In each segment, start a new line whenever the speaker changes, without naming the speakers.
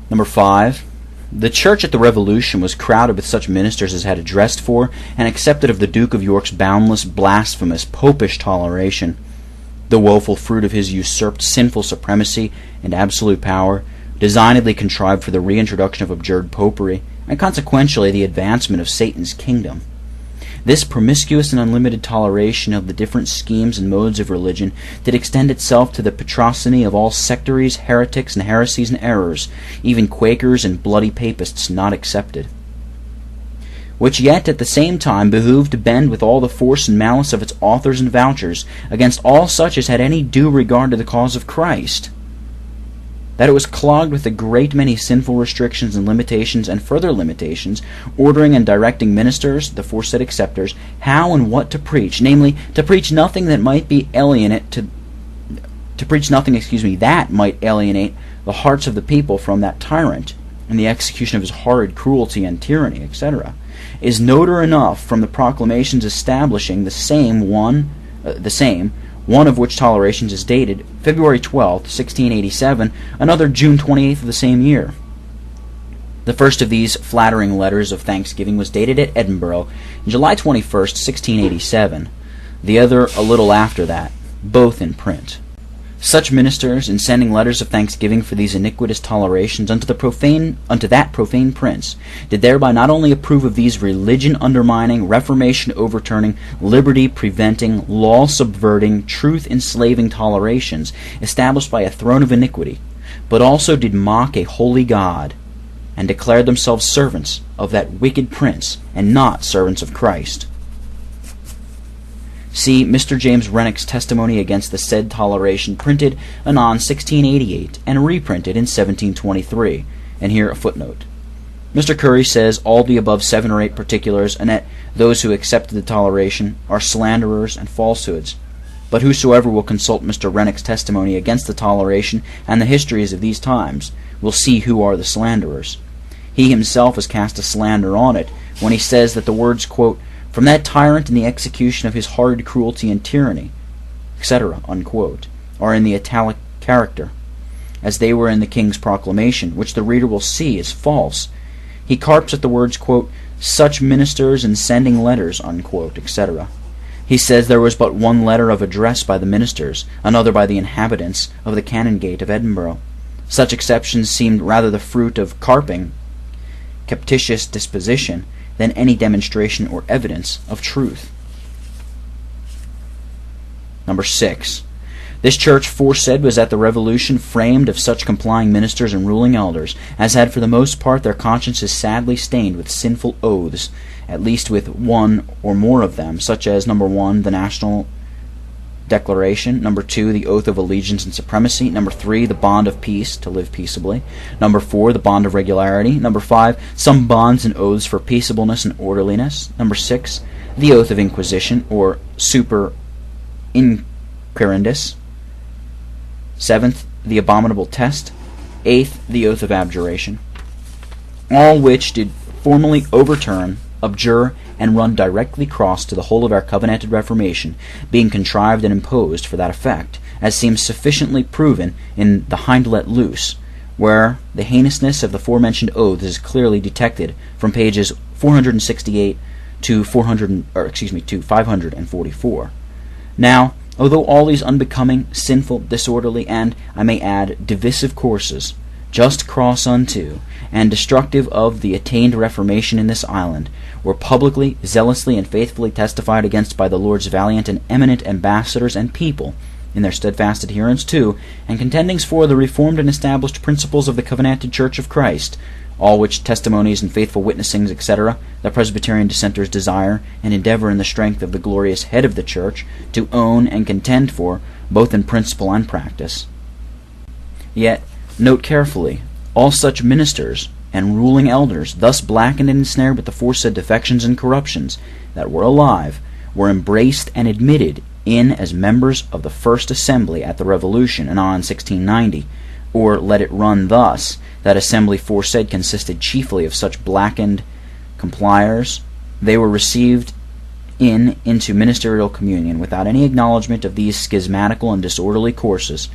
Number 5. The church at the Revolution was crowded with such ministers as had addressed for and accepted of the Duke of York's boundless, blasphemous, popish toleration, the woeful fruit of his usurped sinful supremacy and absolute power, designedly contrived for the reintroduction of abjured popery, and consequentially the advancement of Satan's kingdom. This promiscuous and unlimited toleration of the different schemes and modes of religion did extend itself to the patrociny of all sectaries, heretics, and heresies and errors, even Quakers and bloody Papists not excepted, which yet at the same time behoved to bend with all the force and malice of its authors and vouchers against all such as had any due regard to the cause of Christ. That it was clogged with a great many sinful restrictions and limitations and further limitations, ordering and directing ministers, the foresaid acceptors, how and what to preach, namely, to preach nothing that might be that might alienate the hearts of the people from that tyrant, and the execution of his horrid cruelty and tyranny, etc., is noter enough from the proclamations establishing the same, one of which tolerations is dated February 12, 1687, another June 28th of the same year. The first of these flattering letters of thanksgiving was dated at Edinburgh, July 21st, 1687, the other a little after that, both in print. Such ministers, in sending letters of thanksgiving for these iniquitous tolerations unto that profane prince, did thereby not only approve of these religion-undermining, reformation-overturning, liberty-preventing, law-subverting, truth-enslaving tolerations established by a throne of iniquity, but also did mock a holy God, and declared themselves servants of that wicked prince, and not servants of Christ. See Mr. James Renwick's testimony against the said toleration, printed anon 1688 and reprinted in 1723, and here a footnote. Mr. Curry says all the above 7 or 8 particulars, and that those who accepted the toleration are slanderers and falsehoods. But whosoever will consult Mr. Renwick's testimony against the toleration and the histories of these times will see who are the slanderers. He himself has cast a slander on it when he says that the words, quote, "from that tyrant in the execution of his horrid cruelty and tyranny," etc., unquote, are in the italic character, as they were in the King's proclamation, which the reader will see is false. He carps at the words, quote, "such ministers and sending letters," unquote, etc. He says there was but one letter of address by the ministers, another by the inhabitants of the Canongate of Edinburgh. Such exceptions seemed rather the fruit of carping, captious disposition, than any demonstration or evidence of truth. Number 6. This church foresaid was at the Revolution framed of such complying ministers and ruling elders as had for the most part their consciences sadly stained with sinful oaths, at least with one or more of them, such as number 1, the National Declaration, number 2, the oath of allegiance and supremacy, number 3, the bond of peace, to live peaceably, number 4, the bond of regularity, number 5, some bonds and oaths for peaceableness and orderliness, number 6, the oath of inquisition, or super inquirendus, 7th, the abominable test, 8th, the oath of abjuration, all which did formally overturn, abjure, and run directly cross to the whole of our covenanted Reformation, being contrived and imposed for that effect, as seems sufficiently proven in the Hind Let Loose, where the heinousness of the forementioned oaths is clearly detected from pages 468 to 544. Now, although all these unbecoming, sinful, disorderly, and, I may add, divisive courses, just cross unto, and destructive of the attained Reformation in this island, were publicly, zealously, and faithfully testified against by the Lord's valiant and eminent ambassadors and people, in their steadfast adherence to, and contendings for the reformed and established principles of the covenanted Church of Christ, all which testimonies and faithful witnessings, etc., the Presbyterian Dissenters desire and endeavor in the strength of the glorious head of the Church to own and contend for, both in principle and practice. Yet, note carefully, all such ministers and ruling elders, thus blackened and ensnared with the foresaid defections and corruptions, that were alive, were embraced and admitted in as members of the First Assembly at the Revolution and on 1690, or let it run thus, that assembly foresaid consisted chiefly of such blackened compliers. They were received into ministerial communion without any acknowledgment of these schismatical and disorderly courses,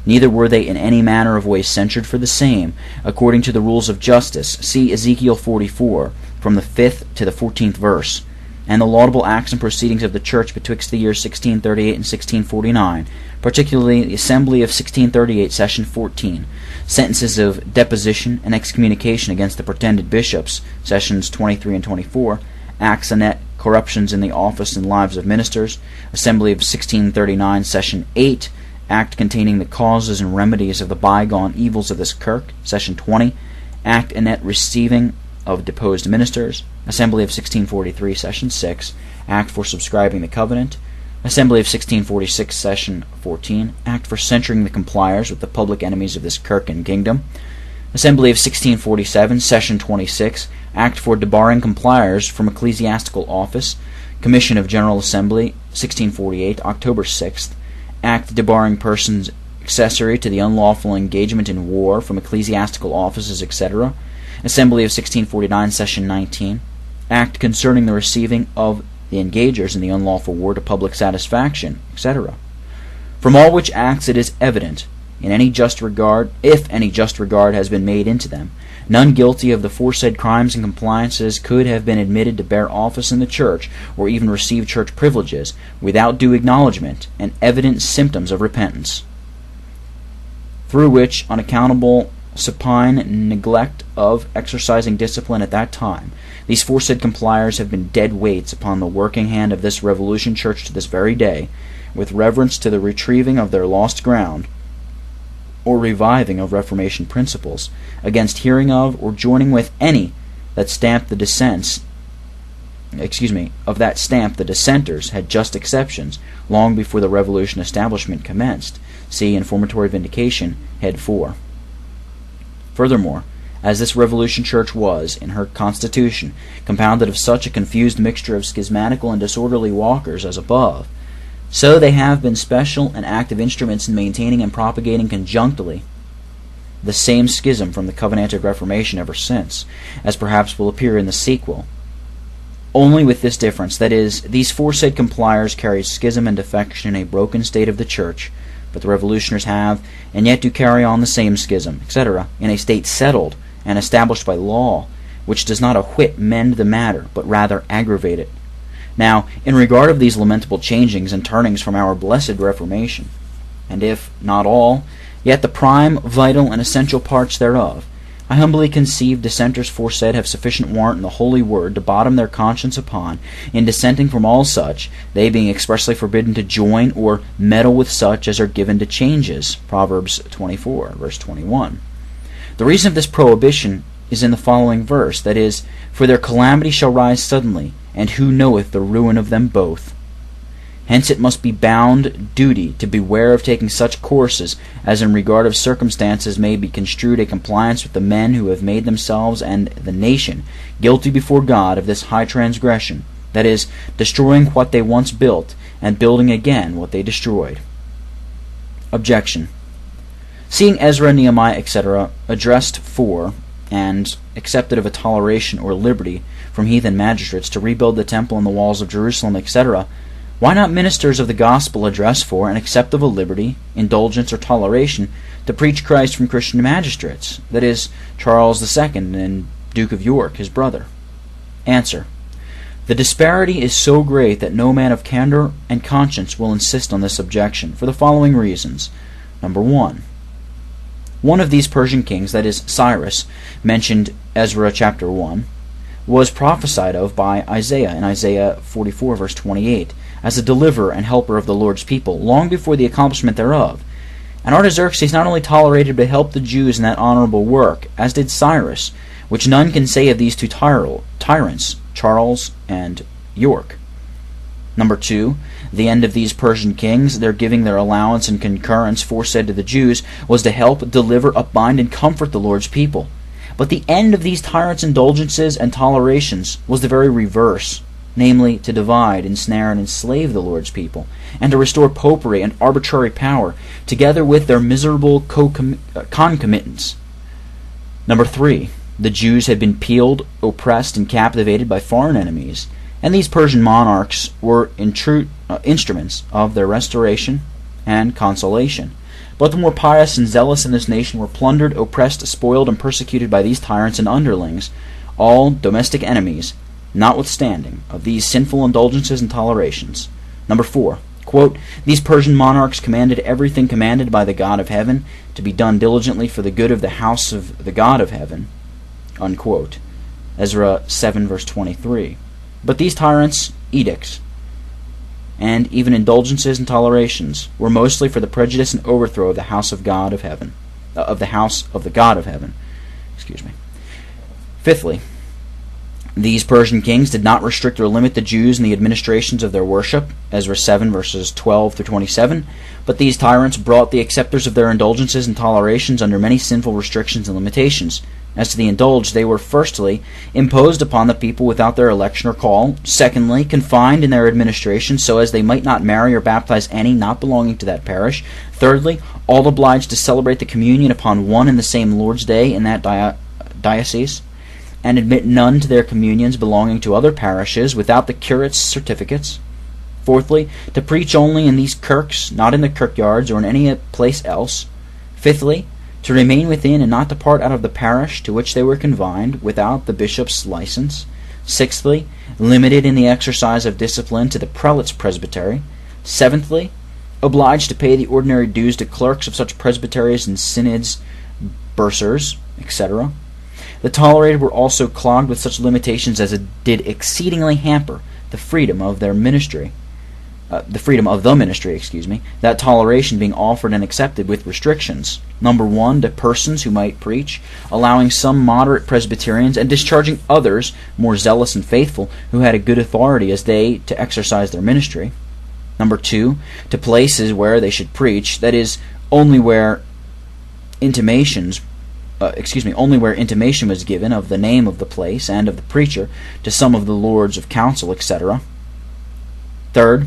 neither were they in any manner of way censured for the same, according to the rules of justice. See Ezekiel 44, from the 5th to the 14th verse. And the laudable acts and proceedings of the church betwixt the years 1638 and 1649, particularly the Assembly of 1638, session 14, sentences of deposition and excommunication against the pretended bishops, sessions 23 and 24, acts annette, corruptions in the office and lives of ministers, Assembly of 1639, session 8, act containing the causes and remedies of the bygone evils of this kirk, session 20, act annette receiving of deposed ministers, Assembly of 1643, session 6, act for subscribing the covenant, Assembly of 1646, session 14, act for censuring the compliers with the public enemies of this kirk and kingdom, Assembly of 1647, session 26, act for debarring compliers from ecclesiastical office, Commission of General Assembly, 1648, October 6th, act debarring persons accessory to the unlawful engagement in war from ecclesiastical offices, etc., Assembly of 1649, session 19, act concerning the receiving of the engagers in the unlawful war to public satisfaction, etc. From all which acts it is evident, if any just regard has been made into them, none guilty of the foresaid crimes and compliances could have been admitted to bear office in the church, or even receive church privileges, without due acknowledgment and evident symptoms of repentance, through which unaccountable supine neglect of exercising discipline at that time, these foresaid compliers have been dead weights upon the working hand of this Revolution Church to this very day, with reference to the retrieving of their lost ground, or reviving of Reformation principles, against hearing of or joining with any that stamp the the dissenters had just exceptions long before the Revolution establishment commenced. See Informatory Vindication, Head 4. Furthermore, as this Revolution Church was, in her constitution, compounded of such a confused mixture of schismatical and disorderly walkers as above, so they have been special and active instruments in maintaining and propagating conjunctly the same schism from the Covenanted Reformation ever since, as perhaps will appear in the sequel. Only with this difference, that is, these foresaid compliers carried schism and defection in a broken state of the Church, but the Revolutioners have, and yet do carry on the same schism, etc., in a state settled and established by law, which does not a whit mend the matter, but rather aggravate it. Now, in regard of these lamentable changings and turnings from our blessed Reformation, and if not all, yet the prime, vital, and essential parts thereof, I humbly conceive dissenters foresaid have sufficient warrant in the Holy Word to bottom their conscience upon, in dissenting from all such, they being expressly forbidden to join or meddle with such as are given to changes. Proverbs 24, verse 21. The reason of this prohibition is in the following verse, that is, for their calamity shall rise suddenly, and who knoweth the ruin of them both? Hence it must be bound duty to beware of taking such courses as in regard of circumstances may be construed a compliance with the men who have made themselves and the nation guilty before God of this high transgression, that is, destroying what they once built, and building again what they destroyed. Objection. Seeing Ezra, Nehemiah, etc., addressed for and accepted of a toleration or liberty from heathen magistrates to rebuild the temple and the walls of Jerusalem, etc., why not ministers of the gospel address for and accept of a liberty, indulgence, or toleration to preach Christ from Christian magistrates, that is, Charles II and Duke of York, his brother? Answer. The disparity is so great that no man of candor and conscience will insist on this objection, for the following reasons. Number 1. One of these Persian kings, that is, Cyrus, mentioned Ezra chapter 1, was prophesied of by Isaiah in Isaiah 44, verse 28, as a deliverer and helper of the Lord's people, long before the accomplishment thereof. And Artaxerxes not only tolerated but helped the Jews in that honorable work, as did Cyrus, which none can say of these two tyrants, Charles and York. Number 2, the end of these Persian kings, their giving their allowance and concurrence foresaid to the Jews, was to help, deliver, upbind, and comfort the Lord's people. But the end of these tyrants' indulgences and tolerations was the very reverse, namely, to divide, ensnare, and enslave the Lord's people, and to restore popery and arbitrary power, together with their miserable concomitants. Number 3, the Jews had been peeled, oppressed, and captivated by foreign enemies, and these Persian monarchs were instruments of their restoration and consolation. But the more pious and zealous in this nation were plundered, oppressed, spoiled, and persecuted by these tyrants and underlings, all domestic enemies, notwithstanding of these sinful indulgences and tolerations. Number 4. Quote, these Persian monarchs commanded everything commanded by the God of heaven to be done diligently for the good of the house of the God of heaven. Unquote. Ezra 7 verse 23. But these tyrants' edicts, and even indulgences and tolerations, were mostly for the prejudice and overthrow of the house of God of heaven, of the house of the God of heaven. Fifthly, these Persian kings did not restrict or limit the Jews in the administrations of their worship, Ezra 7 verses 12 through 27, but these tyrants brought the acceptors of their indulgences and tolerations under many sinful restrictions and limitations. As to the indulged, they were firstly imposed upon the people without their election or call, secondly confined in their administration so as they might not marry or baptize any not belonging to that parish, thirdly all obliged to celebrate the communion upon one and the same Lord's Day in that diocese, and admit none to their communions belonging to other parishes without the curate's certificates. Fourthly, to preach only in these kirks, not in the kirkyards or in any place else. Fifthly, to remain within and not depart out of the parish to which they were confined without the bishop's license. Sixthly, limited in the exercise of discipline to the prelate's presbytery. Seventhly, obliged to pay the ordinary dues to clerks of such presbyteries and synods, bursars, etc. The tolerated were also clogged with such limitations as it did exceedingly hamper the freedom of their ministry. That toleration being offered and accepted with restrictions. Number 1, to persons who might preach, allowing some moderate Presbyterians and discharging others, more zealous and faithful, who had a good authority as they to exercise their ministry. Number 2, to places where they should preach, that is, only where intimation was given of the name of the place and of the preacher to some of the lords of council, etc. Third,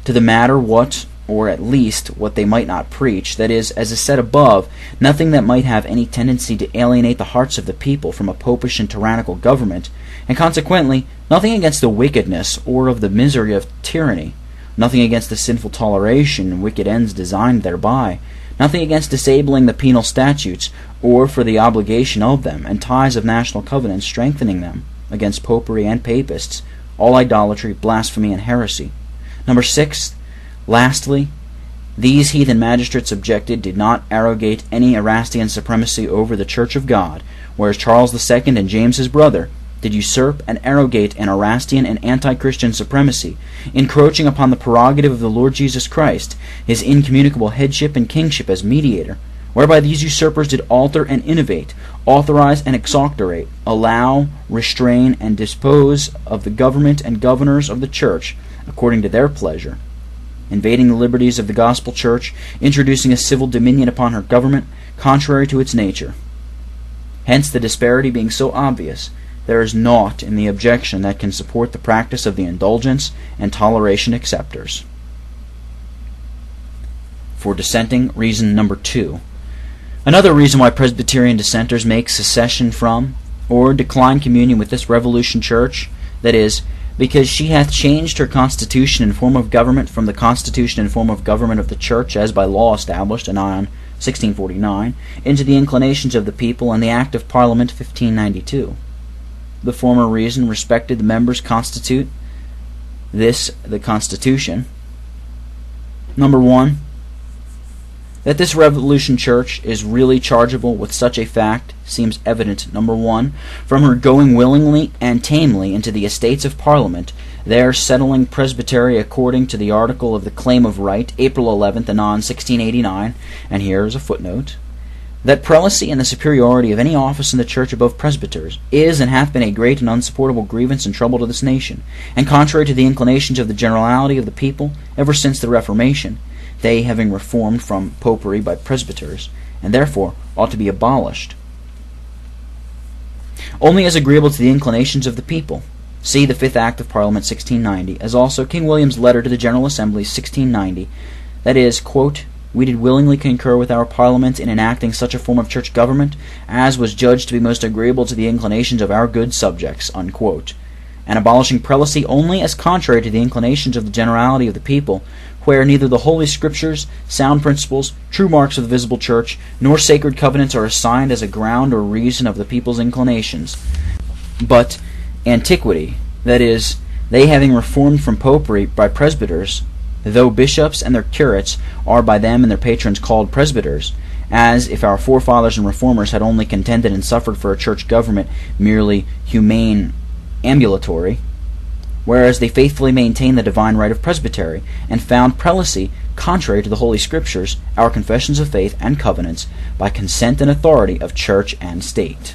to the matter what, or at least what they might not preach, that is, as is said above, nothing that might have any tendency to alienate the hearts of the people from a popish and tyrannical government, and consequently nothing against the wickedness or of the misery of tyranny, nothing against the sinful toleration and wicked ends designed thereby, nothing against disabling the penal statutes, or for the obligation of them, and ties of national covenants strengthening them against popery and papists, all idolatry, blasphemy, and heresy. Number 6, lastly, these heathen magistrates objected did not arrogate any Erastian supremacy over the Church of God, whereas Charles II and James his brother did usurp and arrogate an Erastian and anti-Christian supremacy, encroaching upon the prerogative of the Lord Jesus Christ, his incommunicable headship and kingship as mediator, whereby these usurpers did alter and innovate, authorize and exoctorate, allow, restrain, and dispose of the government and governors of the Church according to their pleasure, invading the liberties of the gospel Church, introducing a civil dominion upon her government, contrary to its nature. Hence, the disparity being so obvious, there is naught in the objection that can support the practice of the indulgence and toleration acceptors. For dissenting, reason number 2. Another reason why Presbyterian dissenters make secession from, or decline communion with this Revolution Church, that is, because she hath changed her constitution and form of government from the constitution and form of government of the Church as by law established in 1649, into the inclinations of the people and the Act of Parliament 1592. The former reason respected the members constitute this the Constitution. Number 1, that this Revolution Church is really chargeable with such a fact seems evident, number 1, from her going willingly and tamely into the Estates of Parliament, there settling presbytery according to the article of the Claim of Right, April 11th, anon 1689, and here is a footnote, that prelacy and the superiority of any office in the Church above presbyters is and hath been a great and unsupportable grievance and trouble to this nation, and contrary to the inclinations of the generality of the people ever since the Reformation, they having reformed from popery by presbyters, and therefore ought to be abolished. Only as agreeable to the inclinations of the people. See the 5th Act of Parliament 1690, as also King William's letter to the General Assembly 1690, that is, quote, we did willingly concur with our Parliament in enacting such a form of church government as was judged to be most agreeable to the inclinations of our good subjects, unquote, and abolishing prelacy only as contrary to the inclinations of the generality of the people, where neither the Holy Scriptures, sound principles, true marks of the visible church, nor sacred covenants are assigned as a ground or reason of the people's inclinations, but antiquity, that is, they having reformed from popery by presbyters, though bishops and their curates are by them and their patrons called presbyters, as if our forefathers and reformers had only contended and suffered for a church government merely humane ambulatory, whereas they faithfully maintained the divine right of presbytery, and found prelacy contrary to the Holy Scriptures, our confessions of faith and covenants, by consent and authority of church and state.